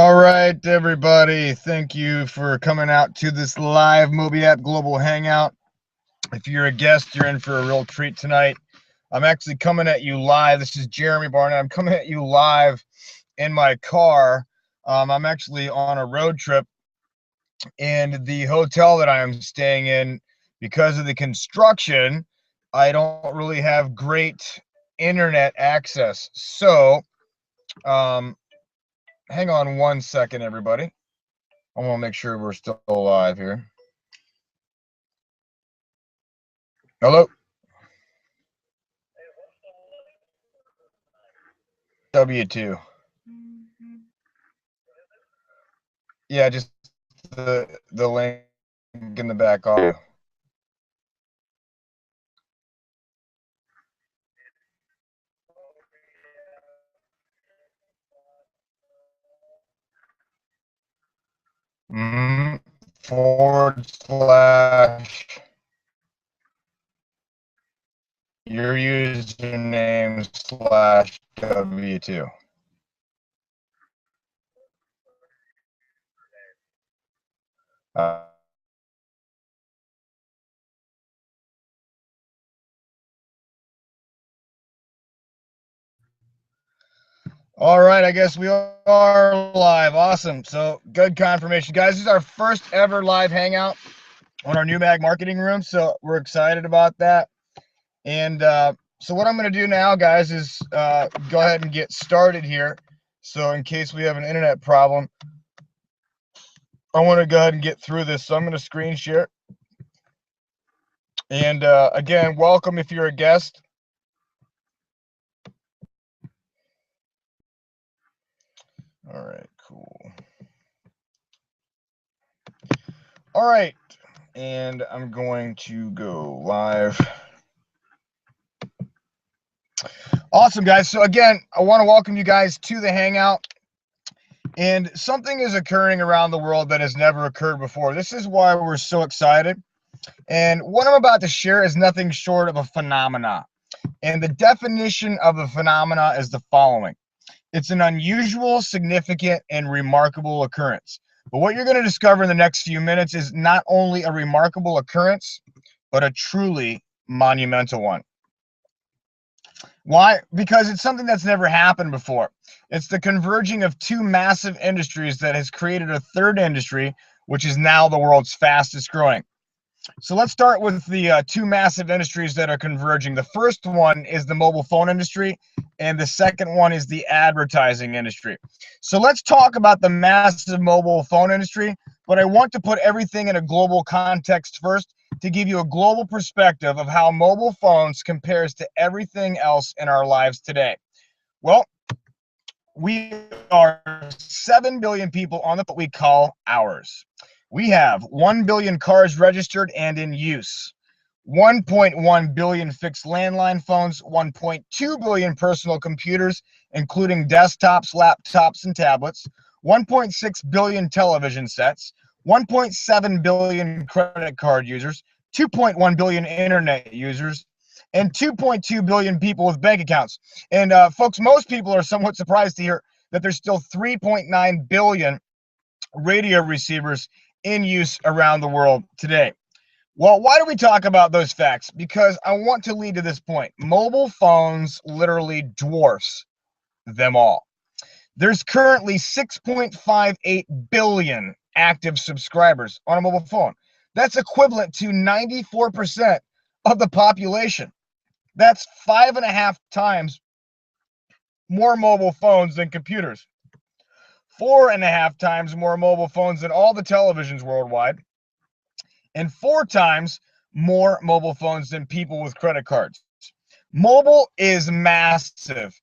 All right, everybody. Thank you for coming out to this live Mobi app global hangout. If you're a guest, you're in for a real treat tonight. I'm actually coming at you live. This is Jeremy Barnett. I'm coming at you live in my car. I'm actually on a road trip, and the hotel that I'm staying in, because of the construction, I don't really have great internet access. So, hang on one second, everybody. I want to make sure we're still live here. Hello? W2. Yeah, just the link in the back audio. // your username /W2. All right, I guess we are live. Awesome. So good confirmation, guys. This is our first ever live hangout on our new mag marketing room. So we're excited about that. And so what I'm going to do now, guys, is go ahead and get started here. So in case we have an internet problem, I want to go ahead and get through this. So I'm going to screen share. And again, welcome if you're a guest. All right, cool. All right, and I'm going to go live. Awesome, guys. So again, I want to welcome you guys to the hangout. And something is occurring around the world that has never occurred before. This is why we're so excited. And what I'm about to share is nothing short of a phenomena. And the definition of a phenomena is the following. It's an unusual, significant, and remarkable occurrence. But what you're going to discover in the next few minutes is not only a remarkable occurrence, but a truly monumental one. Why? Because it's something that's never happened before. It's the converging of two massive industries that has created a third industry, which is now the world's fastest growing. So let's start with the two massive industries that are converging. The first one is the mobile phone industry, and the second one is the advertising industry. So let's talk about the massive mobile phone industry, but I want to put everything in a global context first to give you a global perspective of how mobile phones compares to everything else in our lives today. Well, we are 7 billion people on what we call ours. We have 1 billion cars registered and in use, 1.1 billion fixed landline phones, 1.2 billion personal computers, including desktops, laptops, and tablets, 1.6 billion television sets, 1.7 billion credit card users, 2.1 billion internet users, and 2.2 billion people with bank accounts. And folks, most people are somewhat surprised to hear that there's still 3.9 billion radio receivers in use around the world today. Well, why do we talk about those facts? Because I want to lead to this point. Mobile phones literally dwarfs them all. There's currently 6.58 billion active subscribers on a mobile phone. That's equivalent to 94% of the population. That's 5.5 times more mobile phones than computers. 4.5 times more mobile phones than all the televisions worldwide, and 4 times more mobile phones than people with credit cards. Mobile is massive.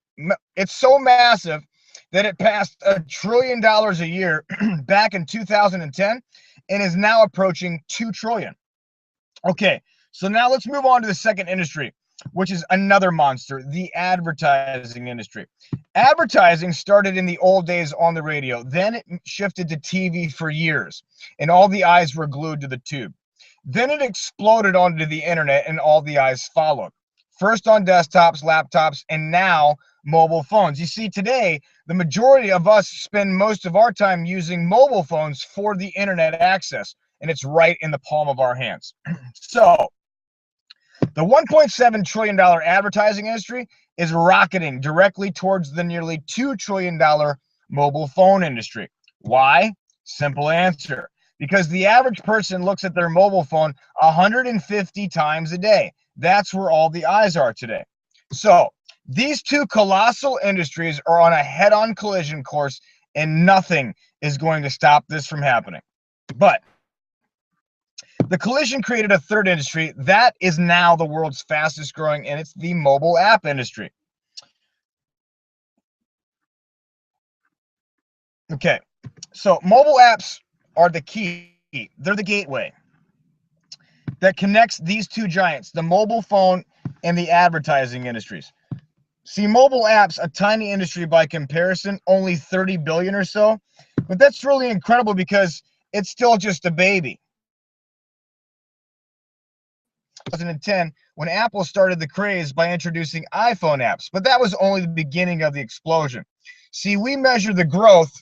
It's so massive that it passed $1 trillion a year back in 2010 and is now approaching $2 trillion. Okay, so now let's move on to the second industry, which is another monster, the advertising industry. Advertising started in the old days on the radio. Then it shifted to TV for years, and all the eyes were glued to the tube. Then it exploded onto the internet, and all the eyes followed. First on desktops, laptops, and now mobile phones. You see, today, the majority of us spend most of our time using mobile phones for the internet access, and it's right in the palm of our hands. So, the $1.7 trillion advertising industry is rocketing directly towards the nearly $2 trillion mobile phone industry. Why? Simple answer. Because the average person looks at their mobile phone 150 times a day. That's where all the eyes are today. So, these two colossal industries are on a head-on collision course, and nothing is going to stop this from happening. But the collision created a third industry that is now the world's fastest growing, and it's the mobile app industry. Okay, so mobile apps are the key. They're the gateway that connects these two giants, the mobile phone and the advertising industries. See, mobile apps, a tiny industry by comparison, only 30 billion or so, but that's really incredible because it's still just a baby. 2010, when Apple started the craze by introducing iPhone apps, but that was only the beginning of the explosion. See, we measure the growth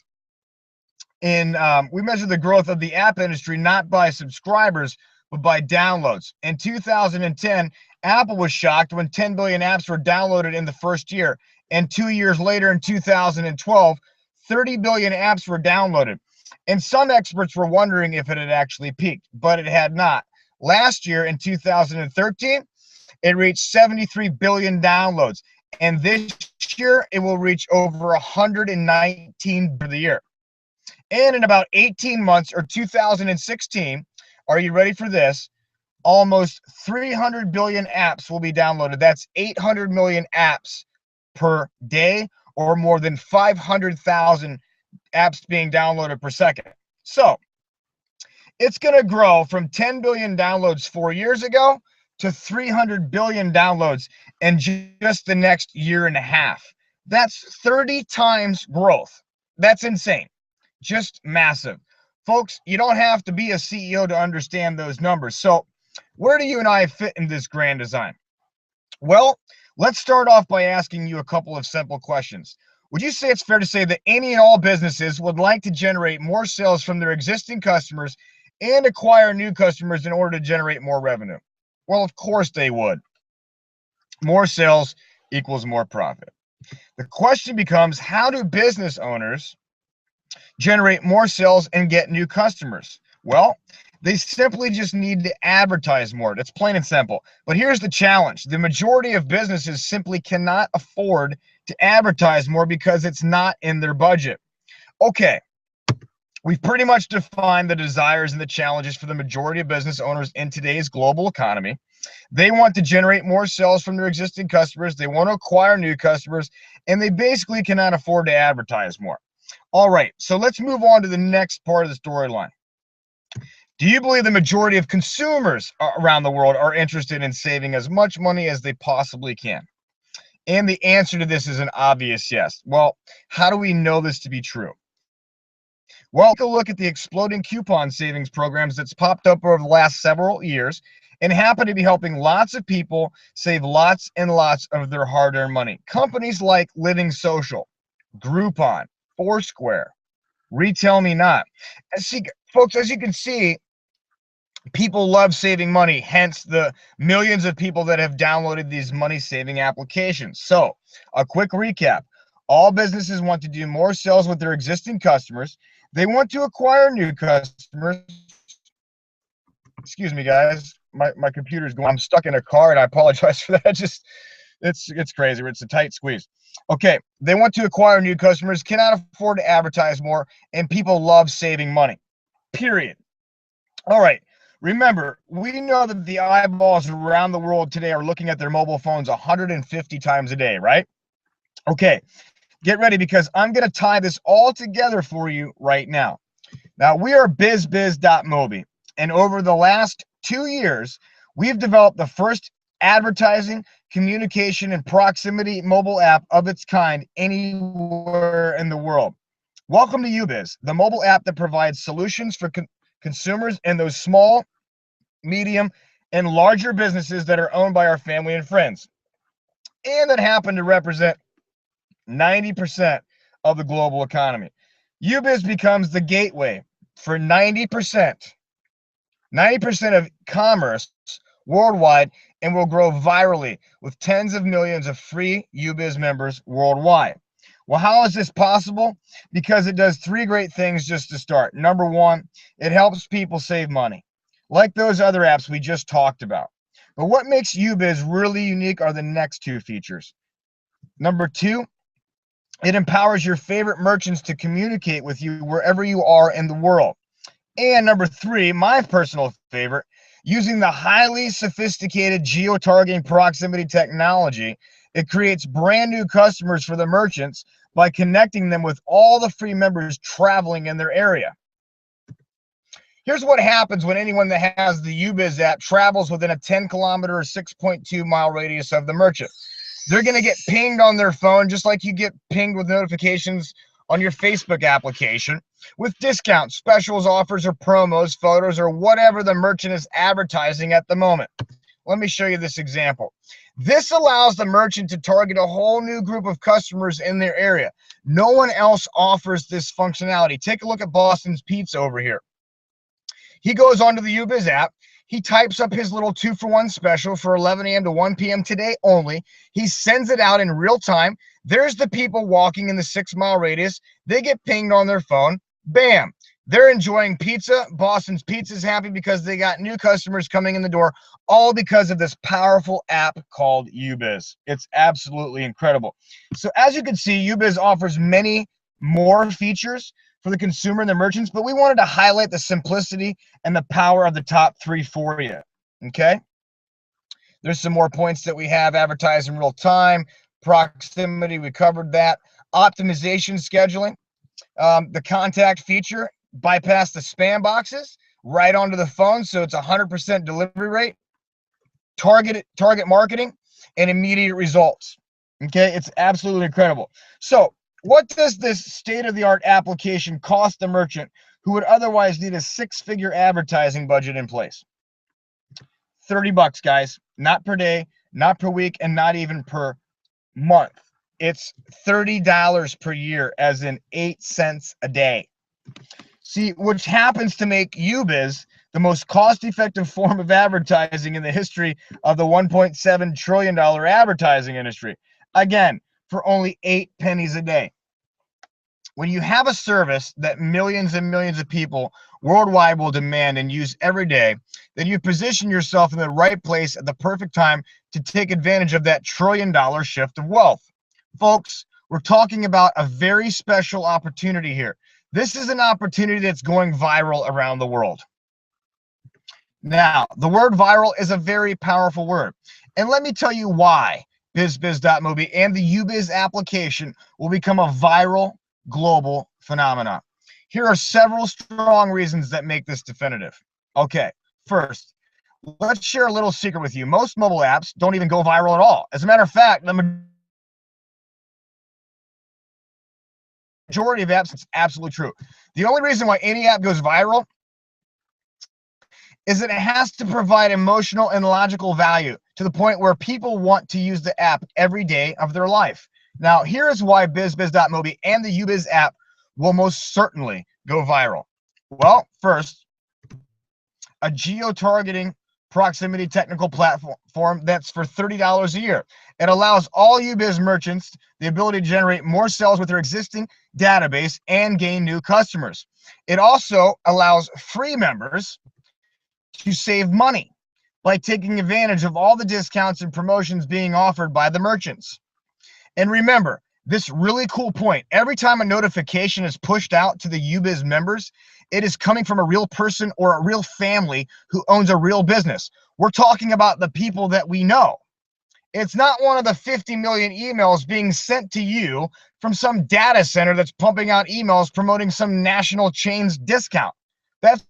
of the app industry not by subscribers but by downloads. In 2010, Apple was shocked when 10 billion apps were downloaded in the first year, and 2 years later, in 2012, 30 billion apps were downloaded. And some experts were wondering if it had actually peaked, but it had not. Last year, in 2013, it reached 73 billion downloads, and this year it will reach over 119 for the year. And in about 18 months, or 2016, are you ready for this? Almost 300 billion apps will be downloaded. That's 800 million apps per day, or more than 500,000 apps being downloaded per second. So it's going to grow from 10 billion downloads 4 years ago to 300 billion downloads in just the next year and a half. That's 30 times growth. That's insane. Just massive. Folks, you don't have to be a CEO to understand those numbers. So where do you and I fit in this grand design? Well, let's start off by asking you a couple of simple questions. Would you say it's fair to say that any and all businesses would like to generate more sales from their existing customers and acquire new customers in order to generate more revenue? Well, of course they would. More sales equals more profit. The question becomes, how do business owners generate more sales and get new customers? Well, they simply just need to advertise more. That's plain and simple. But here's the challenge. The majority of businesses simply cannot afford to advertise more because it's not in their budget. Okay, we've pretty much defined the desires and the challenges for the majority of business owners in today's global economy. They want to generate more sales from their existing customers. They want to acquire new customers, and they basically cannot afford to advertise more. All right, so let's move on to the next part of the storyline. Do you believe the majority of consumers around the world are interested in saving as much money as they possibly can? And the answer to this is an obvious yes. Well, how do we know this to be true? Well, take a look at the exploding coupon savings programs that's popped up over the last several years and happen to be helping lots of people save lots and lots of their hard-earned money. Companies like Living Social, Groupon, Foursquare, Retail Me Not. Folks, as you can see, people love saving money, hence the millions of people that have downloaded these money-saving applications. So, a quick recap. All businesses want to do more sales with their existing customers. They want to acquire new customers. Excuse me, guys. My computer's going. I'm stuck in a car, and I apologize for that. It's crazy. It's a tight squeeze. Okay, they want to acquire new customers, cannot afford to advertise more, and people love saving money. Period. All right. Remember, we know that the eyeballs around the world today are looking at their mobile phones 150 times a day, right? Okay, get ready because I'm going to tie this all together for you right now. Now, we are bizbiz.mobi, and over the last 2 years, we've developed the first advertising, communication, and proximity mobile app of its kind anywhere in the world. Welcome to UBiz, the mobile app that provides solutions for consumers and those small, medium, and larger businesses that are owned by our family and friends, and that happen to represent 90% of the global economy. UBiz becomes the gateway for 90% of commerce worldwide and will grow virally with tens of millions of free UBiz members worldwide. Well, how is this possible? Because it does three great things just to start. Number one, it helps people save money, like those other apps we just talked about. But what makes UBiz really unique are the next two features. Number two, it empowers your favorite merchants to communicate with you wherever you are in the world. And number three, my personal favorite, using the highly sophisticated geo-targeting proximity technology, it creates brand new customers for the merchants by connecting them with all the free members traveling in their area. Here's what happens when anyone that has the UBiz app travels within a 10-kilometer or 6.2-mile radius of the merchant. They're going to get pinged on their phone, just like you get pinged with notifications on your Facebook application, with discounts, specials, offers, or promos, photos, or whatever the merchant is advertising at the moment. Let me show you this example. This allows the merchant to target a whole new group of customers in their area. No one else offers this functionality. Take a look at Boston's Pizza over here. He goes onto the UBiz app. He types up his little 2-for-1 special for 11 a.m. to 1 p.m. today only. He sends it out in real time. There's the people walking in the 6-mile radius. They get pinged on their phone. Bam. They're enjoying pizza. Boston's Pizza's happy because they got new customers coming in the door, all because of this powerful app called UBiz. It's absolutely incredible. So as you can see, UBiz offers many more features for the consumer and the merchants, but we wanted to highlight the simplicity and the power of the top three for you. Okay. There's some more points that we have: advertise in real time, proximity, we covered that, optimization scheduling, the contact feature, bypass the spam boxes right onto the phone, so it's 100% delivery rate, target marketing, and immediate results. Okay, it's absolutely incredible. So what does this state-of-the-art application cost the merchant who would otherwise need a 6-figure advertising budget in place? $30, guys. Not per day, not per week, and not even per month. It's $30 per year, as in 8 cents a day. See, which happens to make UBiz the most cost-effective form of advertising in the history of the $1.7 trillion advertising industry. Again, for only 8 pennies a day. When you have a service that millions and millions of people worldwide will demand and use every day, then you position yourself in the right place at the perfect time to take advantage of that trillion-dollar shift of wealth. Folks, we're talking about a very special opportunity here. This is an opportunity that's going viral around the world. Now, the word viral is a very powerful word. And let me tell you why BizBiz.mobi and the UBiz application will become a viral global phenomenon. Here are several strong reasons that make this definitive. Okay, first, let's share a little secret with you. Most mobile apps don't even go viral at all. As a matter of fact, the majority of apps, it's absolutely true. The only reason why any app goes viral is that it has to provide emotional and logical value to the point where people want to use the app every day of their life. Now, here is why BizBiz.mobi and the UBiz app will most certainly go viral. Well, first, a geo-targeting proximity technical platform that's for $30 a year. It allows all UBiz merchants the ability to generate more sales with their existing database and gain new customers. It also allows free members to save money by taking advantage of all the discounts and promotions being offered by the merchants. And remember, this really cool point: every time a notification is pushed out to the UBiz members, it is coming from a real person or a real family who owns a real business. We're talking about the people that we know. It's not one of the 50 million emails being sent to you from some data center that's pumping out emails promoting some national chain's discount. That's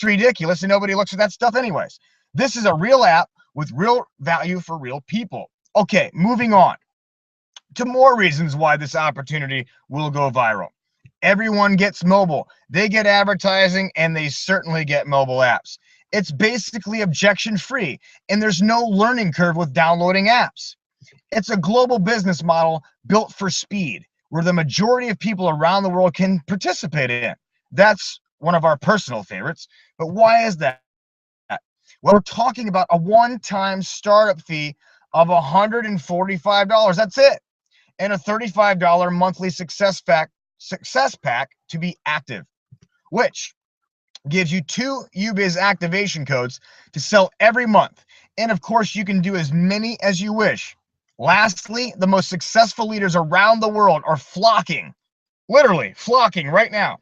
ridiculous, and nobody looks at that stuff anyways. This is a real app with real value for real people. Okay, moving on to more reasons why this opportunity will go viral. Everyone gets mobile. They get advertising, and they certainly get mobile apps. It's basically objection-free, and there's no learning curve with downloading apps. It's a global business model built for speed, where the majority of people around the world can participate in. That's one of our personal favorites. But why is that? Well, we're talking about a one-time startup fee of $145. That's it. And a $35 monthly success pack to be active, which gives you 2 UBiz activation codes to sell every month. And of course, you can do as many as you wish. Lastly, the most successful leaders around the world are flocking, literally flocking right now,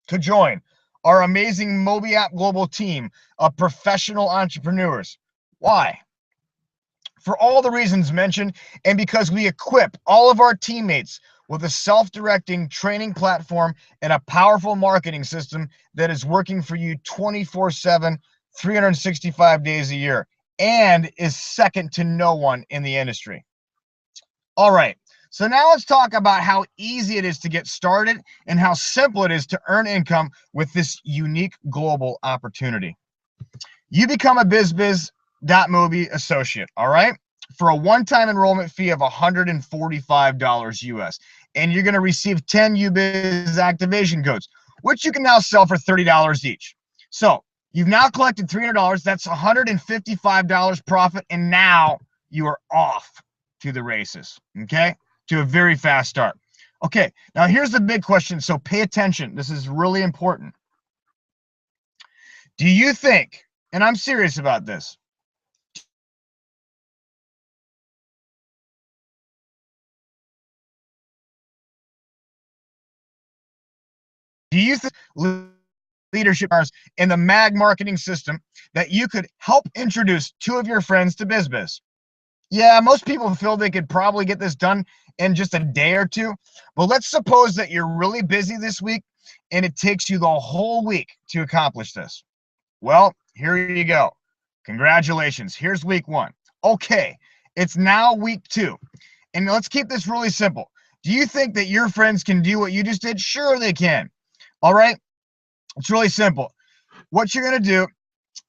to join our amazing Mobi app global team of professional entrepreneurs. Why? For all the reasons mentioned, and because we equip all of our teammates with a self-directing training platform and a powerful marketing system that is working for you 24/7, 365 days a year, and is second to no one in the industry. All right, so now let's talk about how easy it is to get started and how simple it is to earn income with this unique global opportunity. You become a BizBiz.mobi associate, all right, for a one-time enrollment fee of $145 US, and you're going to receive 10 UBiz activation codes, which you can now sell for $30 each. So you've now collected $300. That's $155 profit, and now you are off to the races, okay, to a very fast start. Okay, now here's the big question, so pay attention. This is really important. Do you think, and I'm serious about this, do you think leadership in the MAG marketing system that you could help introduce 2 of your friends to BizBiz? Yeah, most people feel they could probably get this done in just a day or 2. But let's suppose that you're really busy this week and it takes you the whole week to accomplish this. Well, here you go. Congratulations. Here's week 1. Okay, it's now week 2. And let's keep this really simple. Do you think that your friends can do what you just did? Sure, they can. All right, it's really simple. What you're going to do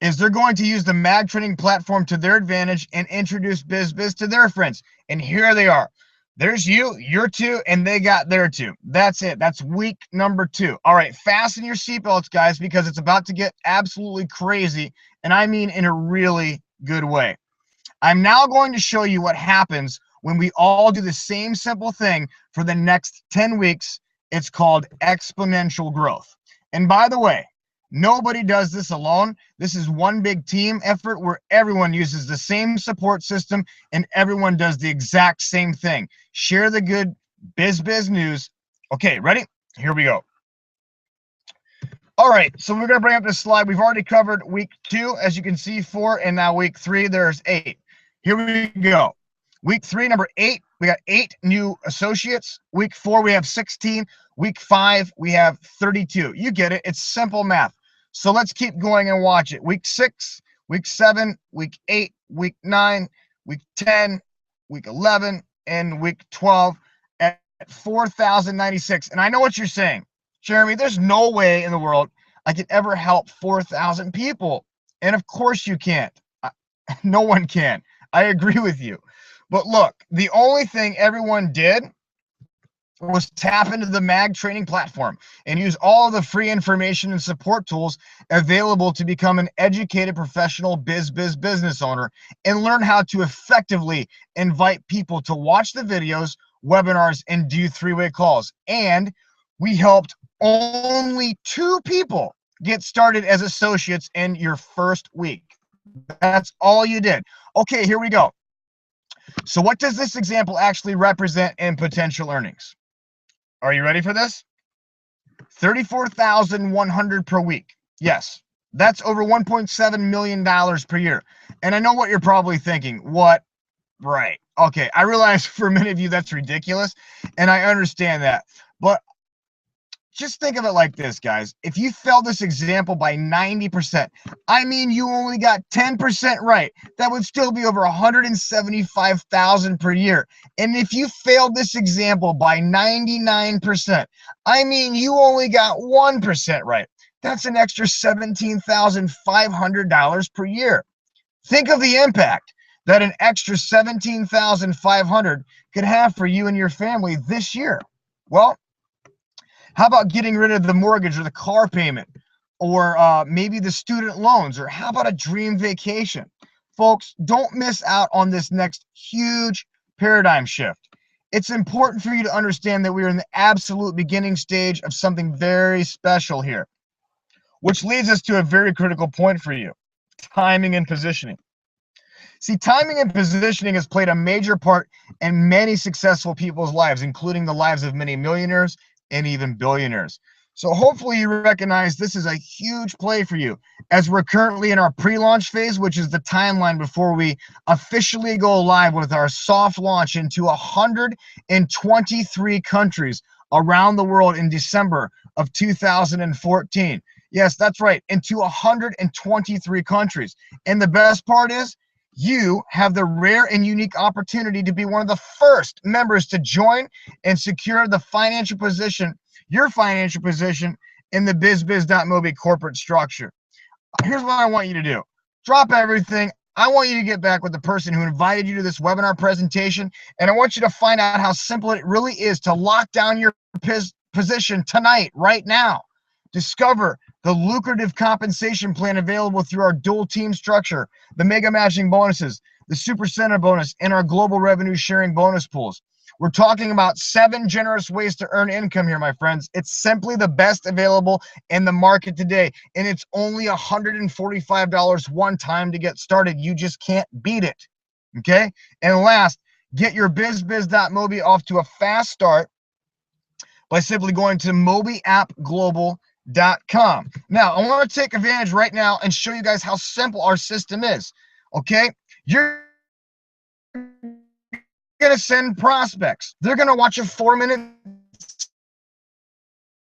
is they're going to use the MAG training platform to their advantage and introduce BizBiz to their friends. And here they are. There's you, your 2, and they got their 2. That's it. That's week number 2. All right, fasten your seatbelts, guys, because it's about to get absolutely crazy, and I mean in a really good way. I'm now going to show you what happens when we all do the same simple thing for the next 10 weeks. It's called exponential growth. And by the way, nobody does this alone. This is one big team effort where everyone uses the same support system and everyone does the exact same thing. Share the good BizBiz news. Okay, ready? Here we go. All right, so we're going to bring up this slide. We've already covered week 2, as you can see, 4, and now week 3, there's 8. Here we go. Week 3, number 8, we got 8 new associates. Week 4, we have 16. Week 5, we have 32. You get it. It's simple math. So let's keep going and watch it. Week 6, week 7, week 8, week 9, week 10, week 11, and week 12 at 4,096. And I know what you're saying, Jeremy, there's no way in the world I could ever help 4,000 people. And of course you can't. No one can. I agree with you. But look, the only thing everyone did was tap into the MAG training platform and use all of the free information and support tools available to become an educated professional BizBiz business owner and learn how to effectively invite people to watch the videos, webinars, and do 3-way calls. And we helped only 2 people get started as associates in your first week. That's all you did. Okay, here we go. So what does this example actually represent in potential earnings? Are you ready for this? $34,100 per week. Yes, that's over $1.7 million per year. And I know what you're probably thinking. What? Right. Okay, I realize for many of you that's ridiculous, and I understand that. But just think of it like this, guys. If you failed this example by 90%, I mean you only got 10% right, that would still be over $175,000 per year. And if you failed this example by 99%, I mean you only got 1% right. That's an extra $17,500 per year. Think of the impact that an extra $17,500 could have for you and your family this year? Well, how about getting rid of the mortgage or the car payment, or maybe the student loans, or how about a dream vacation? Folks, don't miss out on this next huge paradigm shift. It's important for you to understand that we are in the absolute beginning stage of something very special here, which leads us to a very critical point for you: timing and positioning. See, timing and positioning has played a major part in many successful people's lives, including the lives of many millionaires and even billionaires. So hopefully you recognize this is a huge play for you, as we're currently in our pre-launch phase, which is the timeline before we officially go live with our soft launch into 123 countries around the world in December of 2014. Yes, that's right, into 123 countries. And the best part is, you have the rare and unique opportunity to be one of the first members to join and secure the financial position, your financial position, in the BizBiz.mobi corporate structure. Here's what I want you to do. Drop everything. I want you to get back with the person who invited you to this webinar presentation, and I want you to find out how simple it really is to lock down your position tonight, right now. Discover the lucrative compensation plan available through our dual team structure, the mega matching bonuses, the super center bonus, and our global revenue sharing bonus pools. We're talking about 7 generous ways to earn income here, my friends. It's simply the best available in the market today, and it's only $145 one time to get started. You just can't beat it, okay? And last, get your BizBiz.mobi off to a fast start by simply going to mobiappglobal.com. Now, I want to take advantage right now and show you guys how simple our system is, okay? You're going to send prospects. They're going to watch a 4-minute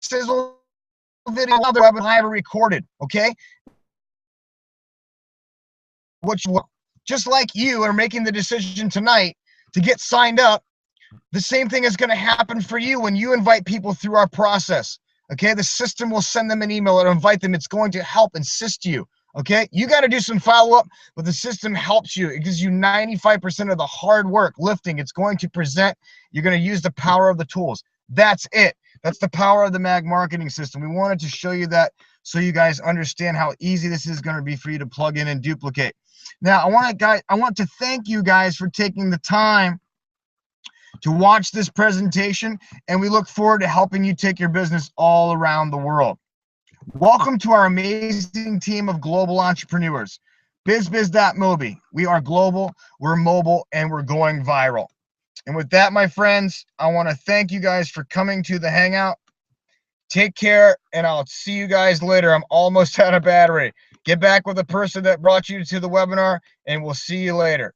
sizzle video while they're live or recorded, okay? Which, just like you are making the decision tonight to get signed up, the same thing is going to happen for you when you invite people through our process. Okay, the system will send them an email and invite them. It's going to help assist you. Okay, you got to do some follow-up, but the system helps you. It gives you 95% of the hard work lifting. It's going to present. You're going to use the power of the tools. That's it. That's the power of the MAG marketing system. We wanted to show you that so you guys understand how easy this is going to be for you to plug in and duplicate. Now, I want to thank you guys for taking the time to watch this presentation, and we look forward to helping you take your business all around the world. Welcome to our amazing team of global entrepreneurs. BizBiz.mobi. We are global, we're mobile, and we're going viral. And with that, my friends, I want to thank you guys for coming to the Hangout. Take care, and I'll see you guys later. I'm almost out of battery. Get back with the person that brought you to the webinar, and we'll see you later.